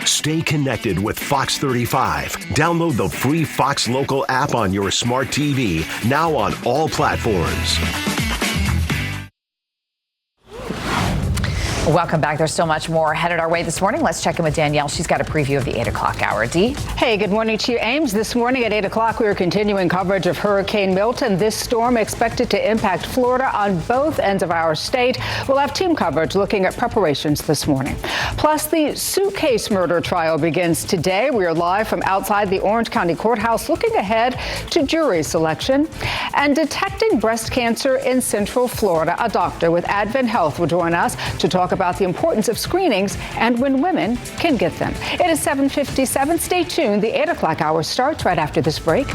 Stay connected with Fox 35. Download the free Fox Local app on your smart TV, now on all platforms. Welcome back. There's so much more headed our way this morning. Let's check in with Danielle. She's got a preview of the 8 o'clock hour. Dee? Hey, good morning to you, Ames. This morning at 8 o'clock, we are continuing coverage of Hurricane Milton. This storm expected to impact Florida on both ends of our state. We'll have team coverage looking at preparations this morning. Plus, the suitcase murder trial begins today. We are live from outside the Orange County Courthouse looking ahead to jury selection. And detecting breast cancer in Central Florida. A doctor with Advent Health will join us to talk about the importance of screenings and when women can get them. It is 7:57. Stay tuned. The 8 o'clock hour starts right after this break.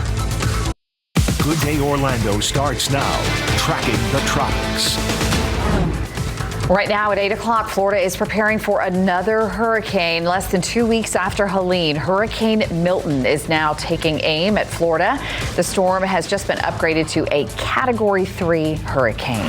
Good Day Orlando starts now. Tracking the tropics. Right now at 8 o'clock, Florida is preparing for another hurricane. Less than 2 weeks after Helene, Hurricane Milton is now taking aim at Florida. The storm has just been upgraded to a Category 3 hurricane.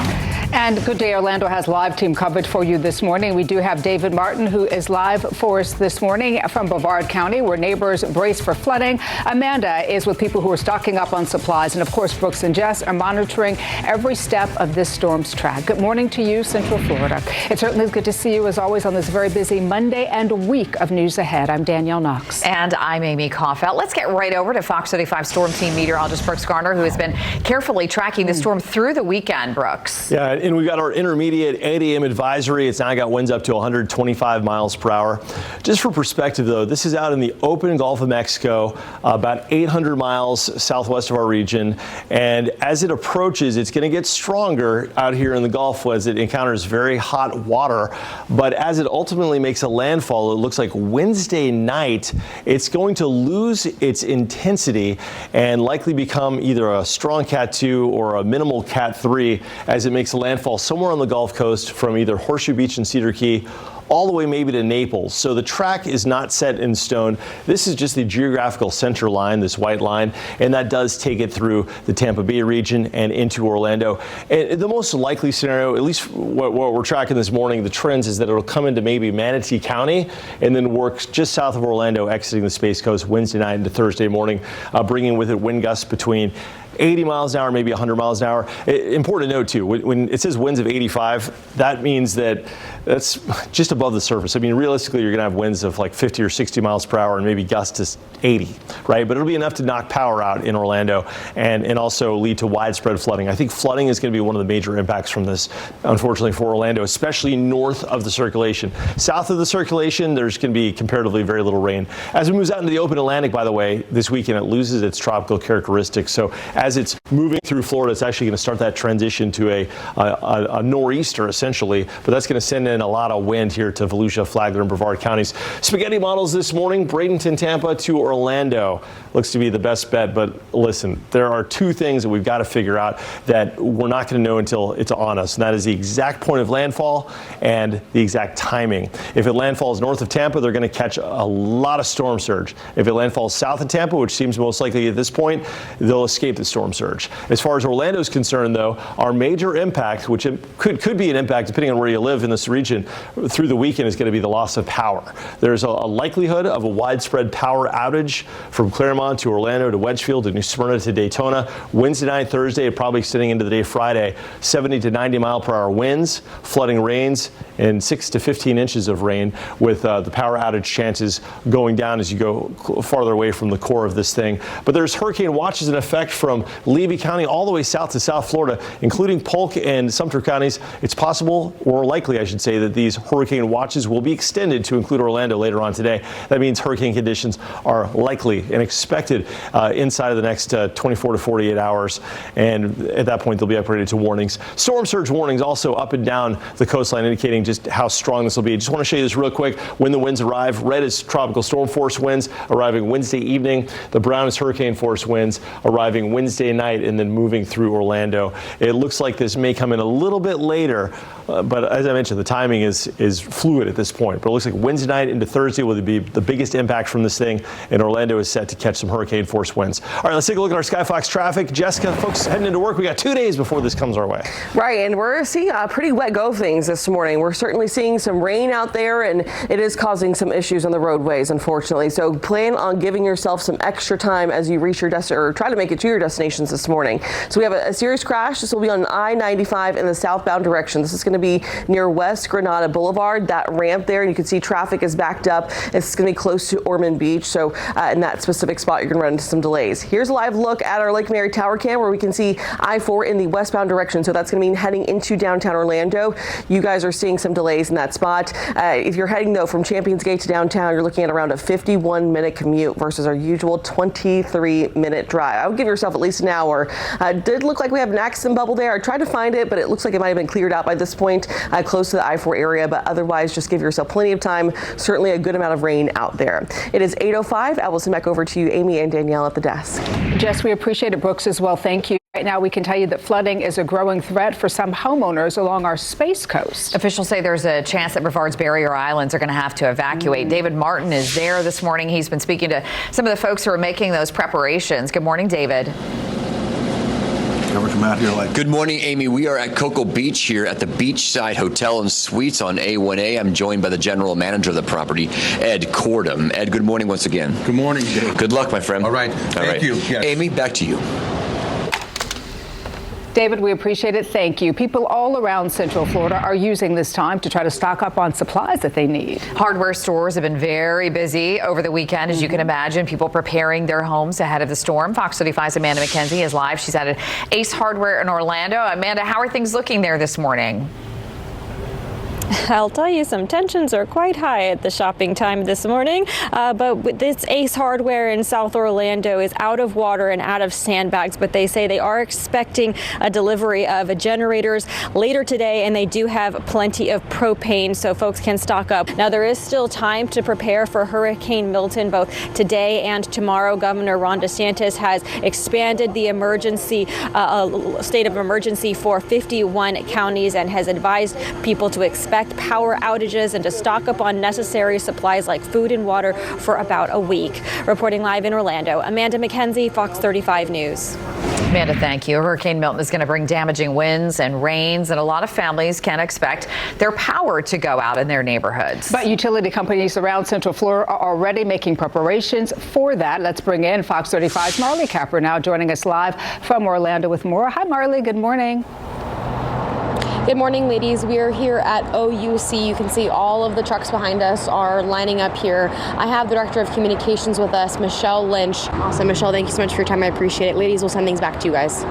And Good Day Orlando has live team coverage for you this morning. We do have David Martin, who is live for us this morning from Brevard County, where neighbors brace for flooding. Amanda is with people who are stocking up on supplies. And of course, Brooks and Jess are monitoring every step of this storm's track. Good morning to you, Central Florida. It certainly is good to see you, as always, on this very busy Monday and week of news ahead. I'm Danielle Knox. And I'm Amy Kaufeld. Let's get right over to Fox 35 Storm Team meteorologist Brooks Garner, who has been carefully tracking the storm through the weekend, Brooks. Yeah, and we got our intermediate 8 a.m. advisory. It's now got winds up to 125 miles per hour. Just for perspective, though, this is out in the open Gulf of Mexico, about 800 miles southwest of our region. And as it approaches, it's going to get stronger out here in the Gulf as it encounters very hot water. But as it ultimately makes a landfall, it looks like Wednesday night, it's going to lose its intensity and likely become either a strong Cat 2 or a minimal Cat 3 as it makes a landfall somewhere on the Gulf Coast from either Horseshoe Beach and Cedar Key all the way maybe to Naples. So the track is not set in stone. This is just the geographical center line, this white line, and that does take it through the Tampa Bay region and into Orlando. And the most likely scenario, at least what we're tracking this morning, the trends is that it'll come into maybe Manatee County and then work just south of Orlando, exiting the Space Coast Wednesday night into Thursday morning, bringing with it wind gusts between 80 miles an hour, maybe 100 miles an hour. Important to note, too, when it says winds of 85, that means that that's just above the surface. I mean, realistically, you're going to have winds of like 50 or 60 miles per hour and maybe gusts to 80, right? But it'll be enough to knock power out in Orlando and also lead to widespread flooding. I think flooding is going to be one of the major impacts from this, unfortunately, for Orlando, especially north of the circulation. South of the circulation, there's going to be comparatively very little rain. As it moves out into the open Atlantic, by the way, this weekend, it loses its tropical characteristics. So as it's moving through Florida, it's actually going to start that transition to a nor'easter, essentially. But that's going to send in a lot of wind here to Volusia, Flagler, and Brevard counties. Spaghetti models this morning, Bradenton, Tampa to Orlando. Looks to be the best bet. But listen, there are two things that we've got to figure out that we're not going to know until it's on us. And that is the exact point of landfall and the exact timing. If it landfalls north of Tampa, they're going to catch a lot of storm surge. If it landfalls south of Tampa, which seems most likely at this point, they'll escape the storm surge. As far as Orlando is concerned, though, our major impact, which could be an impact depending on where you live in this region, through the weekend is going to be the loss of power. There's a likelihood of a widespread power outage from Claremont to Orlando to Wedgefield to New Smyrna to Daytona. Wednesday night, Thursday, probably extending into the day Friday. 70 to 90 mile per hour winds, flooding rains, and 6 to 15 inches of rain, with the power outage chances going down as you go farther away from the core of this thing. But there's hurricane watches in effect from Levy County all the way south to South Florida, including Polk and Sumter counties. It's possible, or likely I should say, that these hurricane watches will be extended to include Orlando later on today. That means hurricane conditions are likely and expected inside of the next 24 to 48 hours. And at that point, they'll be upgraded to warnings. Storm surge warnings also up and down the coastline, indicating just how strong this will be. I just want to show you this real quick. When the winds arrive, red is tropical storm force winds arriving Wednesday evening. The brown is hurricane force winds arriving Wednesday Wednesday night and then moving through Orlando. It looks like this may come in a little bit later, but as I mentioned, the timing is fluid at this point. But it looks like Wednesday night into Thursday will be the biggest impact from this thing, and Orlando is set to catch some hurricane force winds. All right, let's take a look at our Skyfox traffic. Jessica, folks heading into work, we got 2 days before this comes our way. Right, and we're seeing pretty wet go things this morning. We're certainly seeing some rain out there, and it is causing some issues on the roadways, unfortunately. So plan on giving yourself some extra time as you reach your or try to make it to your destinations this morning. So we have a serious crash. This will be on I-95 in the southbound direction. This is going to be near West Granada Boulevard, that ramp there. And you can see traffic is backed up. It's going to be close to Ormond Beach. So in that specific spot, you're going to run into some delays. Here's a live look at our Lake Mary Tower cam where we can see I-4 in the westbound direction. So that's going to mean heading into downtown Orlando. You guys are seeing some delays in that spot. If you're heading, though, from Champions Gate to downtown, you're looking at around a 51-minute commute versus our usual 23-minute drive. I would give yourself at least an hour. Did look like we have an accident bubble there. I tried to find it, but it looks like it might have been cleared out by this point, close to the I-4 area. But otherwise, just give yourself plenty of time. Certainly a good amount of rain out there. It is 8:05. I will send back over to you, Amy and Danielle, at the desk. Jess, we appreciate it. Brooks as well. Thank you. Right now, we can tell you that flooding is a growing threat for some homeowners along our Space Coast. Officials say there's a chance that Brevard's barrier islands are going to have to evacuate. David Martin is there this morning. He's been speaking to some of the folks who are making those preparations. Good morning, David. Good morning, Amy. We are at Cocoa Beach here at the Beachside Hotel and Suites on A1A. I'm joined by the general manager of the property, Ed Cordum. Ed, good morning once again. Good morning, Dave. Good luck, my friend. All right. Thank you. Yes. Amy, back to you. David, we appreciate it. Thank you. People all around Central Florida are using this time to try to stock up on supplies that they need. Hardware stores have been very busy over the weekend, as you can imagine, people preparing their homes ahead of the storm. Fox 35's Amanda McKenzie is live. She's at Ace Hardware in Orlando. Amanda, how are things looking there this morning? I'll tell you, some tensions are quite high at the shopping time this morning, but this Ace Hardware in South Orlando is out of water and out of sandbags, but they say they are expecting a delivery of generators later today, and they do have plenty of propane, so folks can stock up. Now, there is still time to prepare for Hurricane Milton both today and tomorrow. Governor Ron DeSantis has expanded the emergency state of emergency for 51 counties and has advised people to expect power outages and to stock up on necessary supplies like food and water for about a week. Reporting live in Orlando, Amanda McKenzie, Fox 35 News. Amanda, thank you. Hurricane Milton is going to bring damaging winds and rains, and a lot of families can expect their power to go out in their neighborhoods. But utility companies around Central Florida are already making preparations for that. Let's bring in Fox 35's Marley Capper now joining us live from Orlando with more. Hi, Marley. Good morning. Good morning, ladies. We are here at OUC. You can see all of the trucks behind us are lining up here. I have the Director of Communications with us, Michelle Lynch. Awesome. Michelle, thank you so much for your time. I appreciate it. Ladies, we'll send things back to you guys.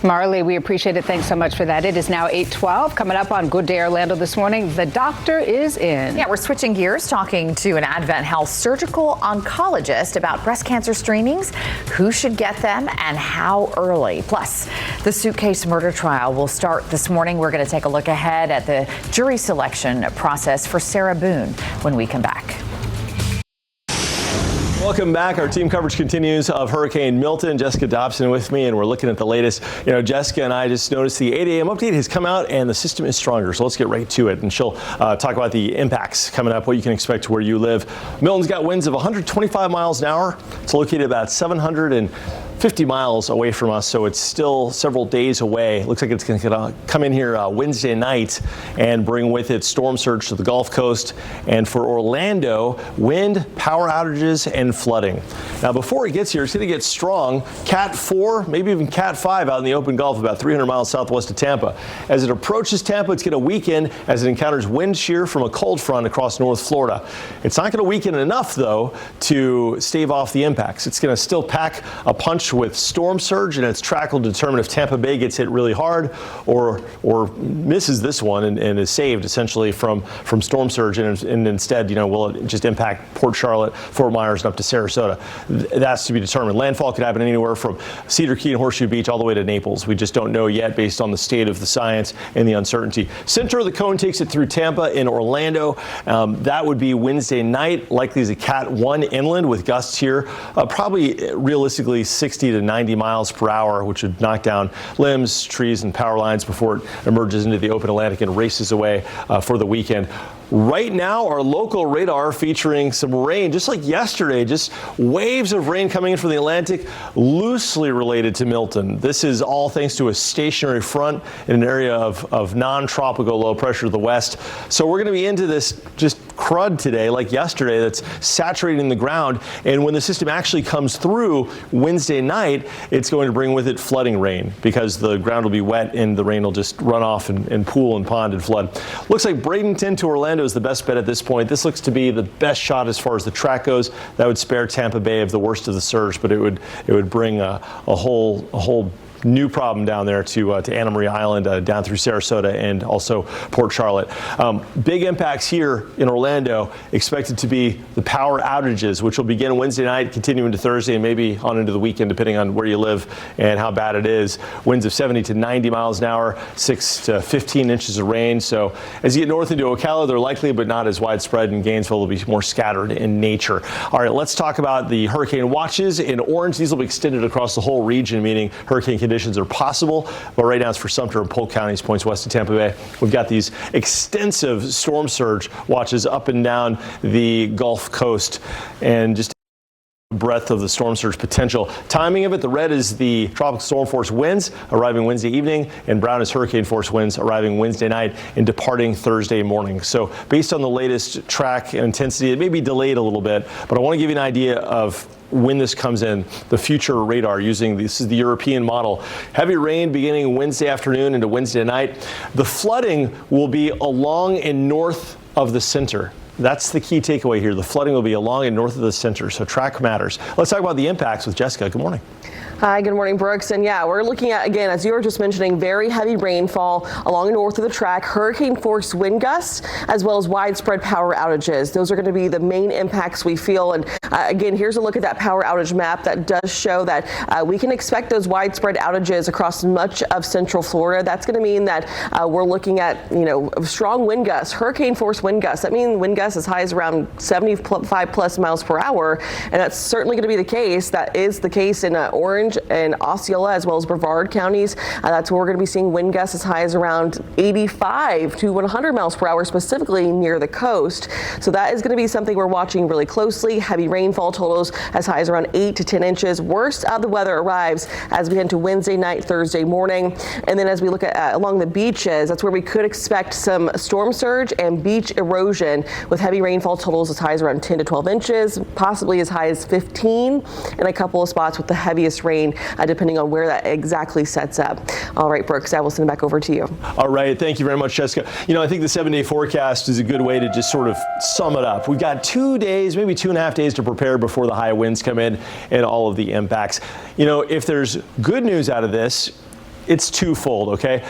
Marley, we appreciate it. Thanks so much for that. It is now 8:12. Coming up on Good Day Orlando this morning, the doctor is in. Yeah, we're switching gears, talking to an Advent Health surgical oncologist about breast cancer screenings, who should get them, and how early. Plus, the suitcase murder trial will start this morning. We're going to take a look ahead at the jury selection process for Sarah Boone when we come back. Welcome back. Our team coverage continues of Hurricane Milton. Jessica Dobson with me, and we're looking at the latest. You know, Jessica and I just noticed the 8 a.m. update has come out, and the system is stronger. So let's get right to it. And she'll talk about the impacts coming up, what you can expect to where you live. Milton's got winds of 125 miles an hour. It's located about 750 miles away from us, so it's still several days away. Looks like it's going to come in here Wednesday night and bring with it storm surge to the Gulf Coast. And for Orlando, wind, power outages, and flooding. Now, before it gets here, it's going to get strong. Cat 4, maybe even Cat 5 out in the open Gulf, about 300 miles southwest of Tampa. As it approaches Tampa, it's going to weaken as it encounters wind shear from a cold front across North Florida. It's not going to weaken enough, though, to stave off the impacts. It's going to still pack a punch with storm surge, and its track will determine if Tampa Bay gets hit really hard or misses this one and is saved essentially from storm surge, and instead, you know, will it just impact Port Charlotte, Fort Myers, and up to Sarasota. that's to be determined. Landfall could happen anywhere from Cedar Key and Horseshoe Beach all the way to Naples. We just don't know yet based on the state of the science and the uncertainty. Center of the cone takes it through Tampa and Orlando. That would be Wednesday night, likely as a Cat 1 inland with gusts here, probably realistically 60 to 90 miles per hour, which would knock down limbs, trees, and power lines before it emerges into the open Atlantic and races away for the weekend. Right now, our local radar featuring some rain, just like yesterday, just waves of rain coming in from the Atlantic, loosely related to Milton. This is all thanks to a stationary front in an area of non-tropical low pressure to the west. So we're going to be into this just crud today, like yesterday, that's saturating the ground. And when the system actually comes through Wednesday night, it's going to bring with it flooding rain because the ground will be wet and the rain will just run off and pool and pond and flood. Looks like Bradenton to Orlando is the best bet at this point. This looks to be the best shot as far as the track goes. That would spare Tampa Bay of the worst of the surge, but it would bring a whole new problem down there to Anna Maria Island, down through Sarasota and also Port Charlotte. Big impacts here in Orlando expected to be the power outages, which will begin Wednesday night, continue into Thursday, and maybe on into the weekend, depending on where you live and how bad it is. Winds of 70 to 90 miles an hour, 6 to 15 inches of rain. So as you get north into Ocala, they're likely, but not as widespread. In Gainesville, will be more scattered in nature. All right, let's talk about the hurricane watches in orange. These will be extended across the whole region, meaning hurricane conditions are possible, but right now it's for Sumter and Polk counties, points west of Tampa Bay. We've got these extensive storm surge watches up and down the Gulf Coast, and just breadth of the storm surge potential. Timing of it, the red is the tropical storm force winds arriving Wednesday evening, and brown is hurricane force winds arriving Wednesday night and departing Thursday morning. So based on the latest track and intensity, it may be delayed a little bit, but I want to give you an idea of when this comes in, the future radar using this is the European model. Heavy rain beginning Wednesday afternoon into Wednesday night. The flooding will be along and north of the center. That's the key takeaway here. The flooding will be along and north of the center, so track matters. Let's talk about the impacts with Jessica. Good morning. Hi, good morning, Brooks. And yeah, we're looking at, again, as you were just mentioning, very heavy rainfall along north of the track, hurricane force wind gusts, as well as widespread power outages. Those are going to be the main impacts we feel. And again, here's a look at that power outage map that does show that we can expect those widespread outages across much of central Florida. That's going to mean that we're looking at, strong wind gusts, hurricane force wind gusts. That means wind gusts as high as around 75 plus miles per hour. And that's certainly going to be the case. That is the case in Orange and Osceola, as well as Brevard counties. That's where we're going to be seeing wind gusts as high as around 85 to 100 miles per hour, specifically near the coast. So that is going to be something we're watching really closely. Heavy rainfall totals as high as around 8 to 10 inches. Worst of the weather arrives as we head into Wednesday night, Thursday morning. And then as we look at along the beaches, that's where we could expect some storm surge and beach erosion with heavy rainfall totals as high as around 10 to 12 inches, possibly as high as 15 in a couple of spots with the heaviest rain, depending on where that exactly sets up. All right, Brooks, I will send it back over to you. All right. Thank you very much, Jessica. I think the 7-day forecast is a good way to just sort of sum it up. We've got 2 days, maybe 2.5 days to prepare before the high winds come in and all of the impacts. If there's good news out of this, it's twofold, okay?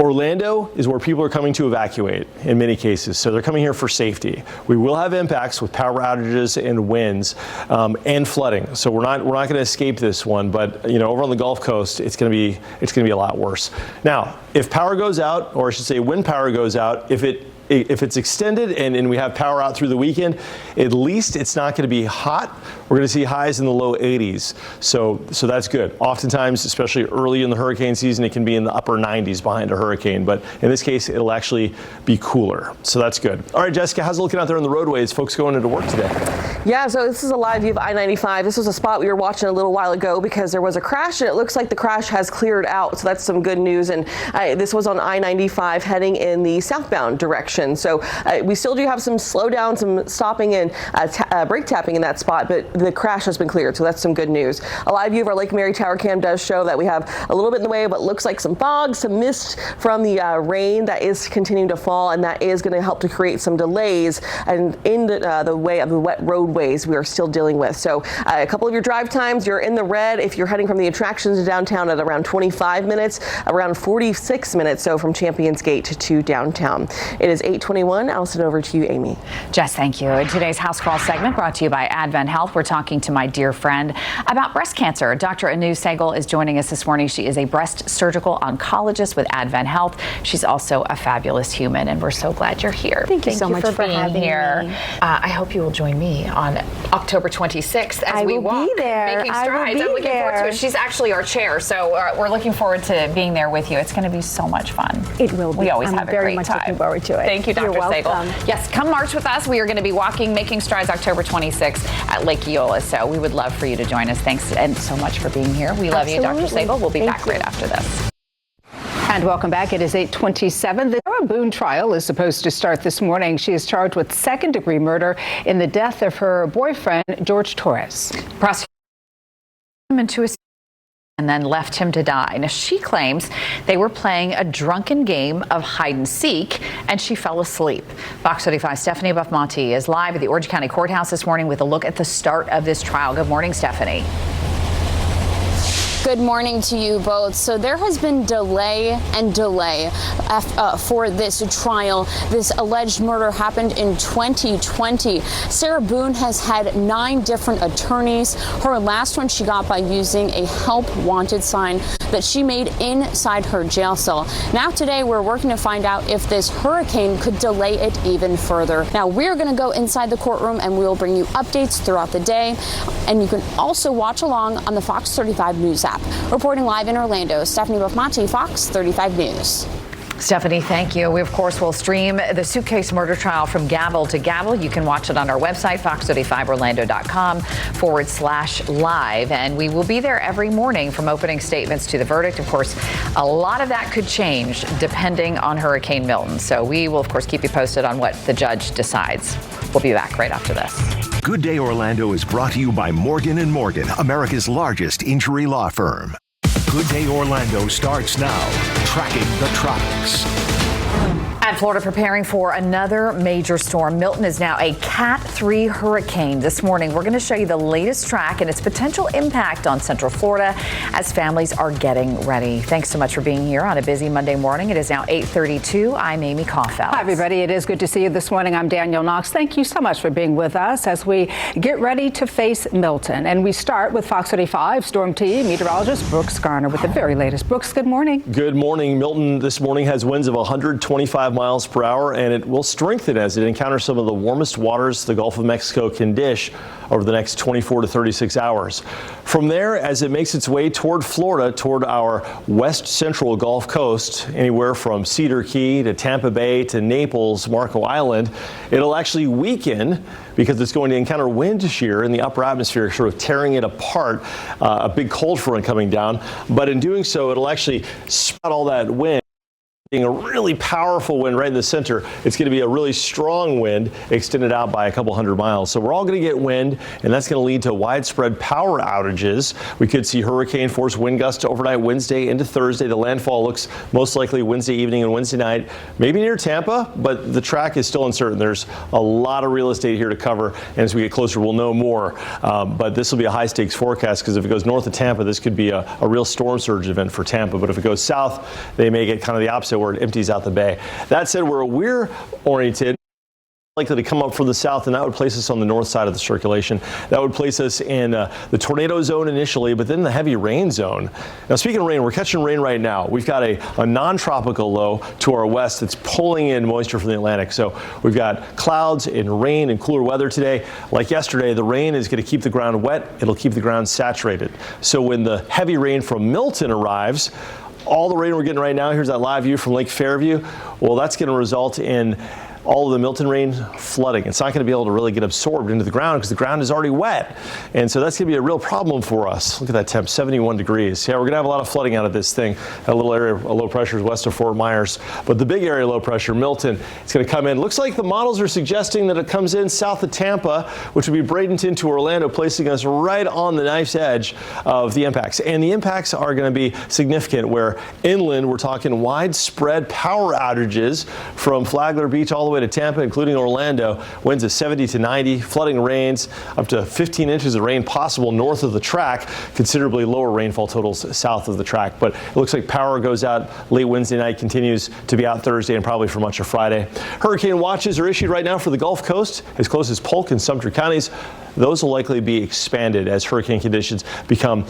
Orlando is where people are coming to evacuate in many cases, so they're coming here for safety. We will have impacts with power outages and winds and flooding, so we're not going to escape this one. But over on the Gulf Coast, it's going to be a lot worse. Now, if power goes out, or I should say, when power goes out, if it's extended and we have power out through the weekend, at least it's not going to be hot. We're going to see highs in the low 80s. So that's good. Oftentimes, especially early in the hurricane season, it can be in the upper 90s behind a hurricane. But in this case, it'll actually be cooler. So that's good. All right, Jessica, how's it looking out there on the roadways? Folks going into work today? Yeah, so this is a live view of I-95. This was a spot we were watching a little while ago because there was a crash, and it looks like the crash has cleared out. So that's some good news. And this was on I-95 heading in the southbound direction. So we still do have some slowdown, some stopping and brake tapping in that spot, but the crash has been cleared. So that's some good news. A live view of our Lake Mary Tower cam does show that we have a little bit in the way of what looks like some fog, some mist from the rain that is continuing to fall, and that is going to help to create some delays and in the way of the wet roadway roadways we are still dealing with. So a couple of your drive times, you're in the red if you're heading from the attractions to downtown at around 25 minutes, around 46 minutes, so from Champions Gate to downtown. It is 8:21. Allison, over to you, Amy. Jess, thank you. In today's House Call segment brought to you by Advent Health, we're talking to my dear friend about breast cancer. Dr. Anu Sehgal is joining us this morning. She is a breast surgical oncologist with Advent Health. She's also a fabulous human, and we're so glad you're here. Thank you so much for being having here. me. I hope you will join me on October 26th as we walk, making strides. I'm looking forward to it. She's actually our chair, so we're looking forward to being there with you. It's going to be so much fun. It will be. We always have a very great much time. Looking forward to it. Thank you, Dr. You're Sehgal. welcome. Yes, come march with us. We are going to be walking, making strides October 26th at Lake Eola. So we would love for you to join us. Thanks and so much for being here. We love you, Dr. Sehgal. We'll be back right after this. And welcome back. It is 8:27. The Sarah Boone trial is supposed to start this morning. She is charged with second-degree murder in the death of her boyfriend, George Torres. Prosecutor him into a and then left him to die. Now, she claims they were playing a drunken game of hide and seek, and she fell asleep. Fox 35's Stephanie Buff-Monty is live at the Orange County Courthouse this morning with a look at the start of this trial. Good morning, Stephanie. Good morning to you both. So there has been delay for this trial. This alleged murder happened in 2020. Sarah Boone has had 9 different attorneys. Her last one she got by using a help wanted sign that she made inside her jail cell. Now today we're working to find out if this hurricane could delay it even further. Now we're going to go inside the courtroom and we will bring you updates throughout the day. And you can also watch along on the Fox 35 News app. Reporting live in Orlando, Stephanie Buff-Monty, Fox 35 News. Stephanie, thank you. We, of course, will stream the suitcase murder trial from gavel to gavel. You can watch it on our website, fox35orlando.com/live. And we will be there every morning from opening statements to the verdict. Of course, a lot of that could change depending on Hurricane Milton. So we will, of course, keep you posted on what the judge decides. We'll be back right after this. Good Day Orlando is brought to you by Morgan & Morgan, America's largest injury law firm. Good Day Orlando starts now. Tracking the tropics. And Florida preparing for another major storm. Milton is now a Cat 3 hurricane. This morning, we're going to show you the latest track and its potential impact on Central Florida as families are getting ready. Thanks so much for being here on a busy Monday morning. It is now 8:32. I'm Amy Kaufeld. Hi, everybody. It is good to see you this morning. I'm Danielle Knox. Thank you so much for being with us as we get ready to face Milton. And we start with Fox 35 Storm Team meteorologist Brooks Garner with the very latest. Brooks, good morning. Good morning. Milton this morning has winds of 125 miles per hour, and it will strengthen as it encounters some of the warmest waters the Gulf of Mexico can dish over the next 24 to 36 hours. From there, as it makes its way toward Florida, toward our west central Gulf Coast, anywhere from Cedar Key to Tampa Bay to Naples, Marco Island, it'll actually weaken because it's going to encounter wind shear in the upper atmosphere, sort of tearing it apart, a big cold front coming down. But in doing so, it'll actually spout all that wind. Being a really powerful wind right in the center, it's going to be a really strong wind extended out by a couple hundred miles. So we're all going to get wind, and that's going to lead to widespread power outages. We could see hurricane force wind gusts overnight Wednesday into Thursday. The landfall looks most likely Wednesday evening and Wednesday night, maybe near Tampa, but the track is still uncertain. There's a lot of real estate here to cover, and as we get closer, we'll know more. But this will be a high stakes forecast because if it goes north of Tampa, this could be a real storm surge event for Tampa. But if it goes south, they may get kind of the opposite, where it empties out the bay. That said, where we're oriented, likely to come up from the south, and that would place us on the north side of the circulation. That would place us in the tornado zone initially, but then the heavy rain zone. Now, speaking of rain, we're catching rain right now. We've got a non-tropical low to our west that's pulling in moisture from the Atlantic. So we've got clouds and rain and cooler weather today. Like yesterday, the rain is going to keep the ground wet. It'll keep the ground saturated. So when the heavy rain from Milton arrives, all the rain we're getting right now, here's that live view from Lake Fairview. Well, that's going to result in all of the Milton rain flooding. It's not going to be able to really get absorbed into the ground because the ground is already wet. And so that's going to be a real problem for us. Look at that temp, 71 degrees. Yeah, we're going to have a lot of flooding out of this thing. A little area of low pressure is west of Fort Myers. But the big area of low pressure, Milton, it's going to come in. Looks like the models are suggesting that it comes in south of Tampa, which would be Bradenton to Orlando, placing us right on the knife's edge of the impacts. And the impacts are going to be significant, where inland we're talking widespread power outages from Flagler Beach all the way to Tampa, including Orlando. Winds of 70 to 90, flooding rains, up to 15 inches of rain possible north of the track, considerably lower rainfall totals south of the track. But it looks like power goes out late Wednesday night, continues to be out Thursday and probably for much of Friday. Hurricane watches are issued right now for the Gulf Coast, as close as Polk and Sumter counties. Those will likely be expanded as hurricane conditions become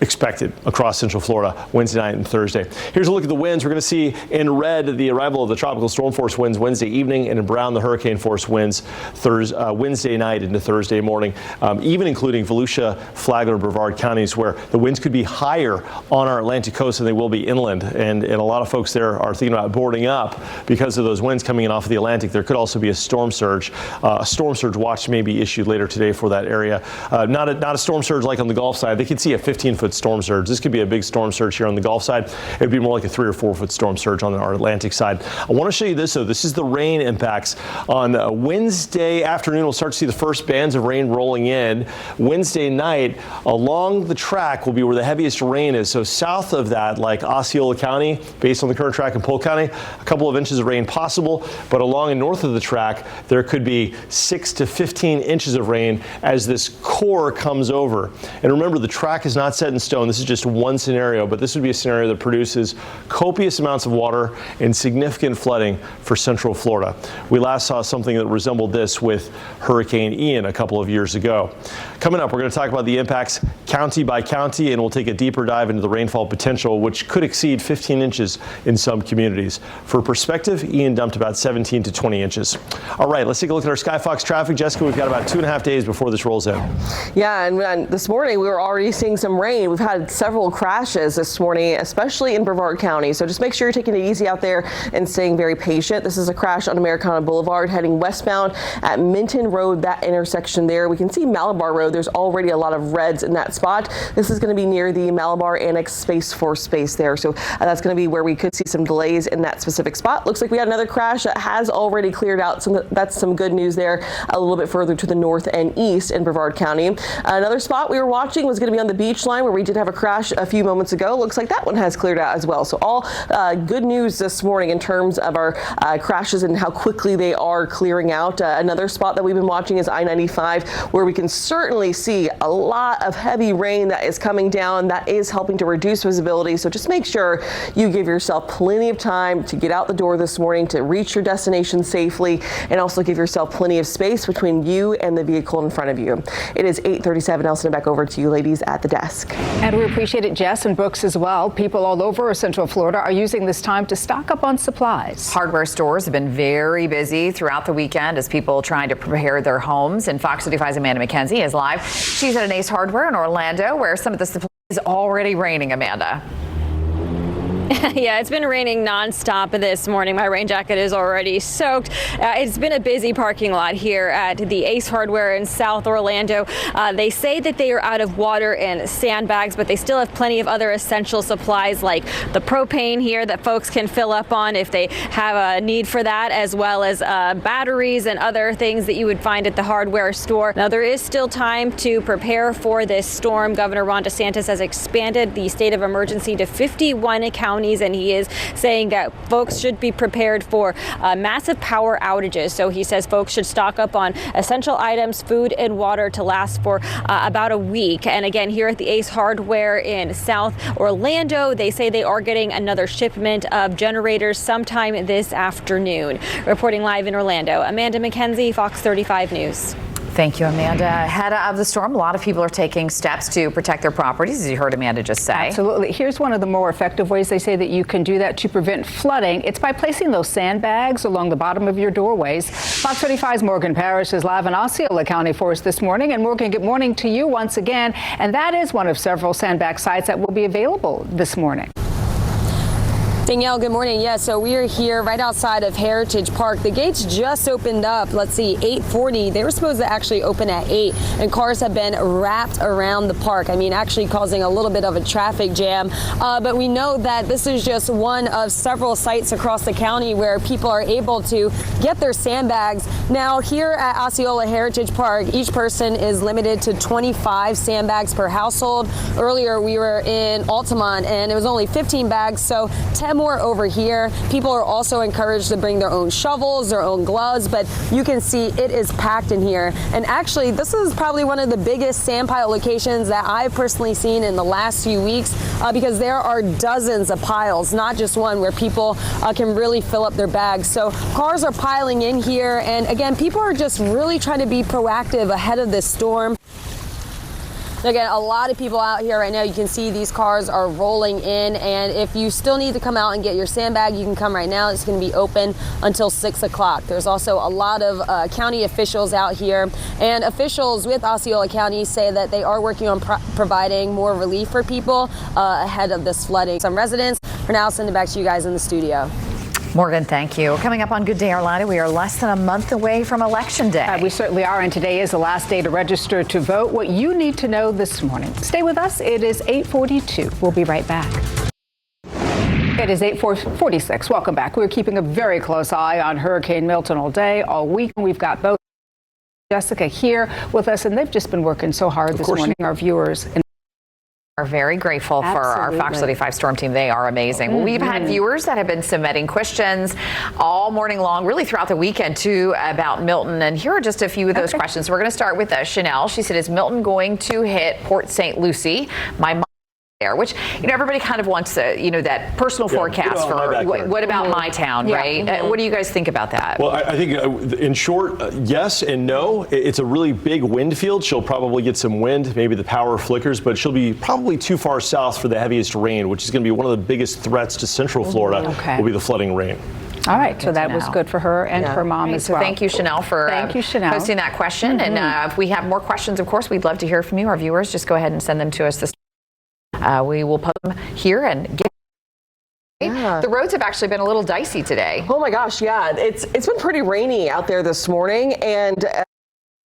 expected across Central Florida Wednesday night and Thursday. Here's a look at the winds. We're going to see in red the arrival of the tropical storm force winds Wednesday evening, and in brown the hurricane force winds Wednesday night into Thursday morning, even including Volusia, Flagler, Brevard counties, where the winds could be higher on our Atlantic coast than they will be inland. And a lot of folks there are thinking about boarding up because of those winds coming in off of the Atlantic. There could also be a storm surge. A storm surge watch may be issued later today for that area. Not a storm surge like on the Gulf side. They could see a 15-foot storm surge. This could be a big storm surge here on the Gulf side. It would be more like a 3 or 4 foot storm surge on our Atlantic side. I want to show you this, though. This is the rain impacts. On Wednesday afternoon, we'll start to see the first bands of rain rolling in. Wednesday night, along the track will be where the heaviest rain is. So south of that, like Osceola County, based on the current track in Polk County, a couple of inches of rain possible. But along and north of the track, there could be 6 to 15 inches of rain as this core comes over. And remember, the track is not set in stone. This is just one scenario, but this would be a scenario that produces copious amounts of water and significant flooding for Central Florida. We last saw something that resembled this with Hurricane Ian a couple of years ago. Coming up, we're going to talk about the impacts county by county, and we'll take a deeper dive into the rainfall potential, which could exceed 15 inches in some communities. For perspective, Ian dumped about 17 to 20 inches. All right, let's take a look at our Skyfox traffic. Jessica, we've got about 2.5 days before this rolls in. Yeah, and this morning we were already seeing some rain. We've had several crashes this morning, especially in Brevard County. So just make sure you're taking it easy out there and staying very patient. This is a crash on Americana Boulevard heading westbound at Minton Road, that intersection there. We can see Malabar Road. There's already a lot of reds in that spot. This is going to be near the Malabar Annex Space Force space there. So that's going to be where we could see some delays in that specific spot. Looks like we had another crash that has already cleared out. So that's some good news there. A little bit further to the north and east in Brevard County. Another spot we were watching was going to be on the beach line, where we did have a crash a few moments ago. Looks like that one has cleared out as well. So all good news this morning in terms of our crashes and how quickly they are clearing out. Another spot that we've been watching is I-95, where we can certainly see a lot of heavy rain that is coming down. That is helping to reduce visibility. So just make sure you give yourself plenty of time to get out the door this morning, to reach your destination safely, and also give yourself plenty of space between you and the vehicle in front of you. It is 8:37. I'll send it back over to you ladies at the desk. And we appreciate it, Jess, and Brooks as well. People all over Central Florida are using this time to stock up on supplies. Hardware stores have been very busy throughout the weekend as people trying to prepare their homes. And Fox 35's Amanda McKenzie is live. She's at an Ace Hardware in Orlando, where some of the supplies is already raining, Amanda. Yeah, it's been raining nonstop this morning. My rain jacket is already soaked. It's been a busy parking lot here at the Ace Hardware in South Orlando. They say that they are out of water and sandbags, but they still have plenty of other essential supplies like the propane here that folks can fill up on if they have a need for that, as well as batteries and other things that you would find at the hardware store. Now, there is still time to prepare for this storm. Governor Ron DeSantis has expanded the state of emergency to 51 counties, and he is saying that folks should be prepared for massive power outages. So he says folks should stock up on essential items, food and water to last for about a week. And again, here at the Ace Hardware in South Orlando, they say they are getting another shipment of generators sometime this afternoon. Reporting live in Orlando, Amanda McKenzie, Fox 35 News. Thank you, Amanda. Ahead of the storm, a lot of people are taking steps to protect their properties, as you heard Amanda just say. Absolutely. Here's one of the more effective ways they say that you can do that to prevent flooding. It's by placing those sandbags along the bottom of your doorways. Fox 35's Morgan Parrish is live in Osceola County for us this morning. And Morgan, good morning to you once again. And that is one of several sandbag sites that will be available this morning. Danielle, good morning. Yeah, so we are here right outside of Heritage Park. The gates just opened up, let's see, 8:40. They were supposed to actually open at 8, and cars have been wrapped around the park. I mean, actually causing a little bit of a traffic jam. But we know that this is just one of several sites across the county where people are able to get their sandbags. Now, here at Osceola Heritage Park, each person is limited to 25 sandbags per household. Earlier, we were in Altamont, and it was only 15 bags, so 10 lot more over here. People are also encouraged to bring their own shovels, their own gloves, but you can see it is packed in here. And actually, this is probably one of the biggest sand pile locations that I've personally seen in the last few weeks because there are dozens of piles, not just one, where people can really fill up their bags. So cars are piling in here, and again, people are just really trying to be proactive ahead of this storm. Again, a lot of people out here right now. You can see these cars are rolling in, and if you still need to come out and get your sandbag, you can come right now. It's going to be open until 6 o'clock. There's also a lot of county officials out here, and officials with Osceola County say that they are working on providing more relief for people ahead of this flooding. Some residents, for now, I'll send it back to you guys in the studio. Morgan, thank you. Coming up on Good Day Orlando, we are less than a month away from Election Day. We certainly are, and today is the last day to register to vote. What you need to know this morning. Stay with us. It is 8:42. We'll be right back. It is 8:46. Welcome back. We're keeping a very close eye on Hurricane Milton all day, all week. We've got both Jessica here with us, and they've just been working so hard this morning. Our viewers are very grateful for our Fox 35 storm team. They are amazing. Well, we've had viewers that have been submitting questions all morning long, really throughout the weekend too, about Milton. And here are just a few of those questions. We're going to start with Chanel. She said, is Milton going to hit Port St. Lucie? My mom there, which, everybody kind of wants that personal forecast for what about my town, right? What do you guys think about that? Well, I think in short, yes and no. It's a really big wind field. She'll probably get some wind, maybe the power flickers, but she'll be probably too far south for the heaviest rain, which is going to be one of the biggest threats to central Florida will be the flooding rain. All right, so that was good for her and her mom as well. Thank you, Chanel, for posting that question. And if we have more questions, of course, we'd love to hear from you. Our viewers, just go ahead and send them to us. We will put them here and get. The roads have actually been a little dicey today. Oh my gosh, yeah. It's been pretty rainy out there this morning, and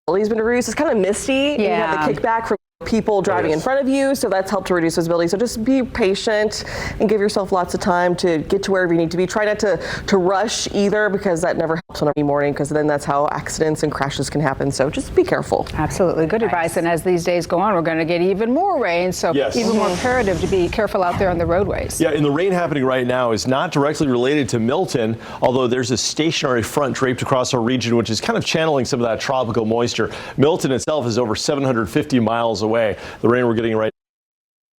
it's been reduced. It's kind of misty. And you have the kickback from people driving in front of you, so that's helped to reduce visibility. So just be patient and give yourself lots of time to get to wherever you need to be. Try not to rush either, because that never helps on a morning, because then that's how accidents and crashes can happen. So just be careful. Absolutely. Good advice. And as these days go on, we're going to get even more rain, so even more imperative to be careful out there on the roadways. Yeah, and the rain happening right now is not directly related to Milton, although there's a stationary front draped across our region, which is kind of channeling some of that tropical moisture. Milton itself is over 750 miles away. The rain we're getting right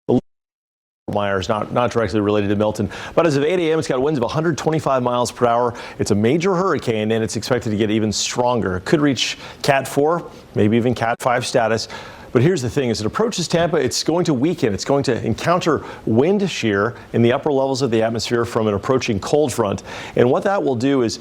now is not directly related to Milton. But as of 8 a.m., it's got winds of 125 miles per hour. It's a major hurricane, and it's expected to get even stronger. It could reach Cat 4, maybe even Cat 5 status. But here's the thing, as it approaches Tampa, it's going to weaken. It's going to encounter wind shear in the upper levels of the atmosphere from an approaching cold front. And what that will do is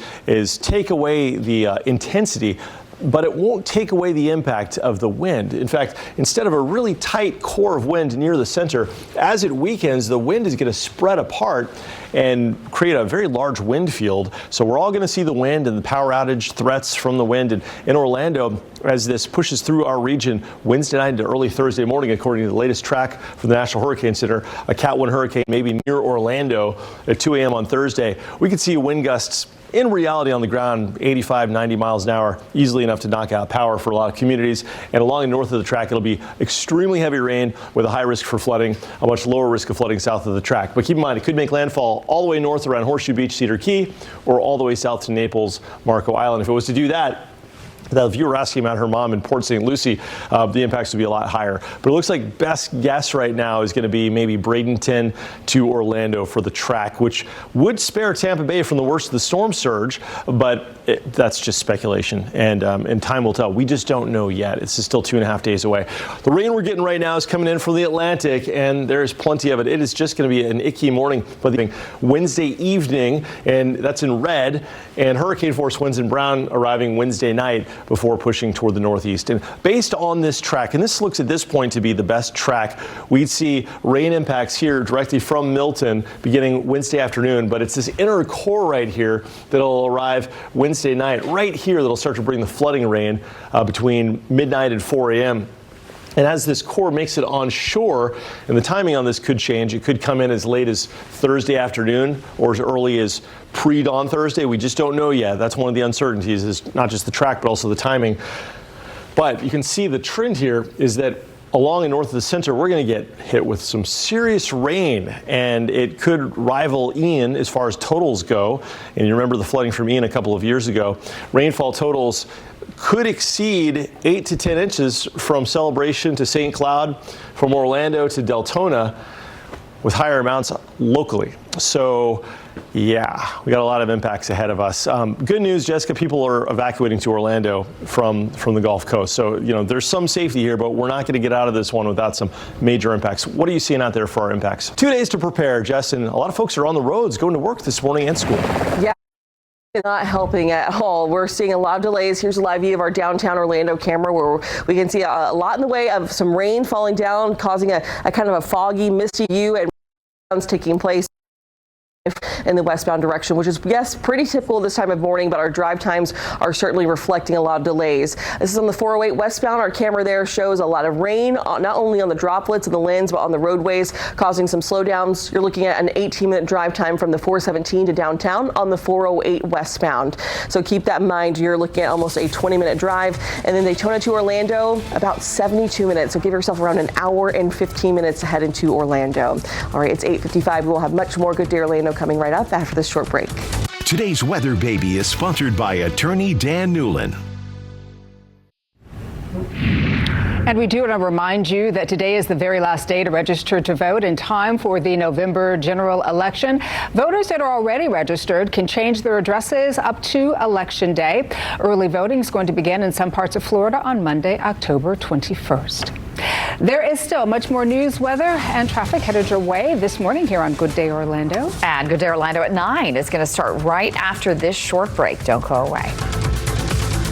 take away the intensity, but it won't take away the impact of the wind. In fact, instead of a really tight core of wind near the center, as it weakens, the wind is going to spread apart and create a very large wind field. So we're all going to see the wind and the power outage threats from the wind. And in Orlando, as this pushes through our region Wednesday night into early Thursday morning, according to the latest track from the National Hurricane Center, a Cat 1 hurricane may be near Orlando at 2 a.m. on Thursday. We could see wind gusts in reality on the ground, 85, 90 miles an hour, easily enough to knock out power for a lot of communities. And along the north of the track, it'll be extremely heavy rain with a high risk for flooding, a much lower risk of flooding south of the track. But keep in mind, it could make landfall all the way north around Horseshoe Beach, Cedar Key, or all the way south to Naples, Marco Island. If it was to do that, if you were asking about her mom in Port St. Lucie, the impacts would be a lot higher. But it looks like best guess right now is going to be maybe Bradenton to Orlando for the track, which would spare Tampa Bay from the worst of the storm surge. But that's just speculation, and time will tell. We just don't know yet. It's still 2.5 days away. The rain we're getting right now is coming in from the Atlantic, and there's plenty of it. It is just going to be an icky morning, but Wednesday evening, and that's in red, and hurricane force winds in brown arriving Wednesday night, before pushing toward the northeast. And based on this track, and this looks at this point to be the best track, we'd see rain impacts here directly from Milton beginning Wednesday afternoon, but it's this inner core right here that'll arrive Wednesday night, right here, that'll start to bring the flooding rain between midnight and 4 a.m. And as this core makes it onshore, and the timing on this could change, it could come in as late as Thursday afternoon or as early as pre-dawn Thursday. We just don't know yet. That's one of the uncertainties, is not just the track, but also the timing. But you can see the trend here is that along and north of the center, we're going to get hit with some serious rain, and it could rival Ian as far as totals go. And you remember the flooding from Ian a couple of years ago. Rainfall totals could exceed 8 to 10 inches from Celebration to St. Cloud, from Orlando to Deltona, with higher amounts locally. So yeah, we got a lot of impacts ahead of us. Good news, Jessica, people are evacuating to Orlando from the Gulf Coast. So, you know, there's some safety here, but we're not going to get out of this one without some major impacts. What are you seeing out there for our impacts? 2 days to prepare, Jess, and a lot of folks are on the roads going to work this morning and school. Yeah. Not helping at all. We're seeing a lot of delays. Here's a live view of our downtown Orlando camera where we can see a lot in the way of some rain falling down, causing a kind of a foggy, misty view, and taking place in the westbound direction, which is, yes, pretty typical this time of morning, but our drive times are certainly reflecting a lot of delays. This is on the 408 westbound. Our camera there shows a lot of rain, not only on the droplets of the lanes, but on the roadways, causing some slowdowns. You're looking at an 18-minute drive time from the 417 to downtown on the 408 westbound. So keep that in mind. You're looking at almost a 20-minute drive. And then Daytona to Orlando, about 72 minutes. So give yourself around an hour and 15 minutes to head into Orlando. All right, it's 8:55. We will have much more Good Day Orlando coming right up after this short break. Today's Weather Baby is sponsored by attorney Dan Newlin. And we do want to remind you that today is the very last day to register to vote in time for the November general election. Voters that are already registered can change their addresses up to Election Day. Early voting is going to begin in some parts of Florida on Monday, October 21st. There is still much more news, weather, and traffic headed your way this morning here on Good Day Orlando. And Good Day Orlando at 9 is going to start right after this short break. Don't go away.